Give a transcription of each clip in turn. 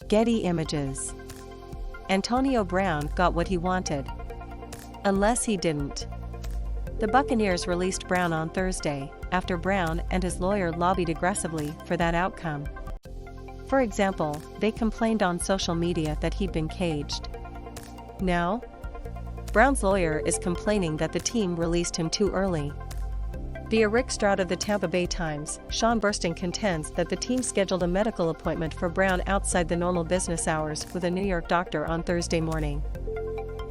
Getty Images. Antonio Brown got what he wanted. Unless he didn't. The Buccaneers released Brown on Thursday, after Brown and his lawyer lobbied aggressively for that outcome. For example, they complained on social media that he'd been caged. Now, Brown's lawyer is complaining that the team released him too early. Via Rick Stroud of the Tampa Bay Times, Burstyn contends that the team scheduled a medical appointment for Brown outside the normal business hours with a New York doctor on Thursday morning.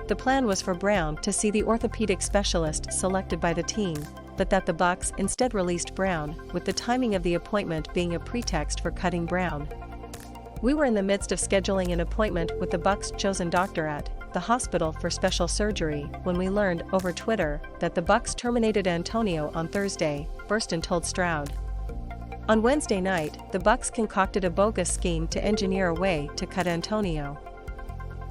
The plan was for Brown to see the orthopedic specialist selected by the team, but that the Bucs instead released Brown, with the timing of the appointment being a pretext for cutting Brown. "We were in the midst of scheduling an appointment with the Bucs' chosen doctor at the hospital for special surgery when we learned over Twitter that the Bucs terminated Antonio on Thursday," Burstyn told Stroud. On Wednesday night, the Bucs concocted a bogus scheme to engineer a way to cut Antonio.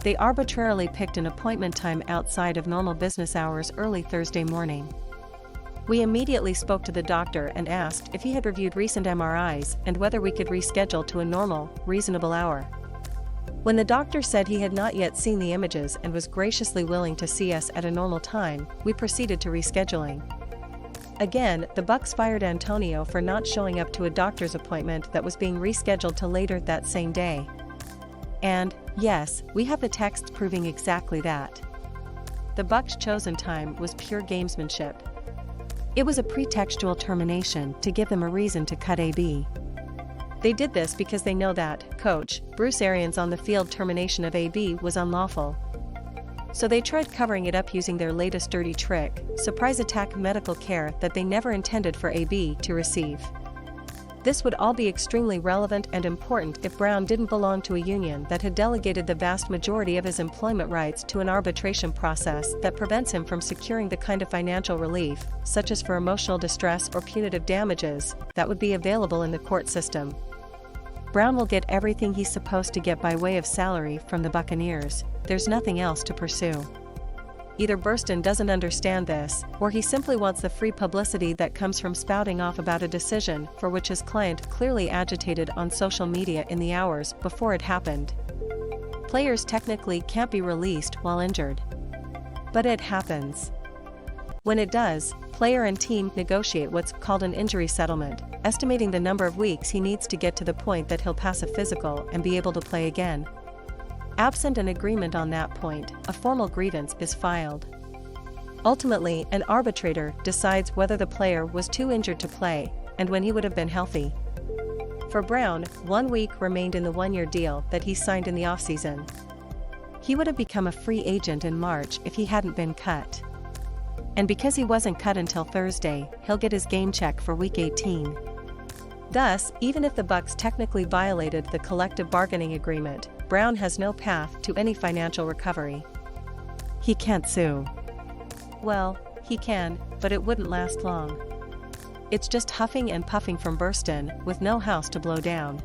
They arbitrarily picked an appointment time outside of normal business hours early Thursday morning. "We immediately spoke to the doctor and asked if he had reviewed recent MRIs and whether we could reschedule to a normal, reasonable hour. When the doctor said he had not yet seen the images and was graciously willing to see us at a normal time, we proceeded to rescheduling." Again, the Bucs fired Antonio for not showing up to a doctor's appointment that was being rescheduled to later that same day. And, yes, we have the texts proving exactly that. The Bucs' chosen time was pure gamesmanship. It was a pretextual termination to give them a reason to cut AB. They did this because they know that coach Bruce Arians' on-the-field termination of AB was unlawful. So they tried covering it up using their latest dirty trick, surprise attack medical care that they never intended for AB to receive. This would all be extremely relevant and important if Brown didn't belong to a union that had delegated the vast majority of his employment rights to an arbitration process that prevents him from securing the kind of financial relief, such as for emotional distress or punitive damages, that would be available in the court system. Brown will get everything he's supposed to get by way of salary from the Buccaneers. There's nothing else to pursue. Either Burstyn doesn't understand this, or he simply wants the free publicity that comes from spouting off about a decision for which his client clearly agitated on social media in the hours before it happened. Players technically can't be released while injured. But it happens. When it does, player and team negotiate what's called an injury settlement, estimating the number of weeks he needs to get to the point that he'll pass a physical and be able to play again. Absent an agreement on that point, a formal grievance is filed. Ultimately, an arbitrator decides whether the player was too injured to play, and when he would have been healthy. For Brown, 1 week remained in the one-year deal that he signed in the offseason. He would have become a free agent in March if he hadn't been cut. And because he wasn't cut until Thursday, he'll get his game check for Week 18. Thus, even if the Bucs technically violated the collective bargaining agreement, Brown has no path to any financial recovery. He can't sue. Well, he can, but it wouldn't last long. It's just huffing and puffing from Burstyn, with no house to blow down.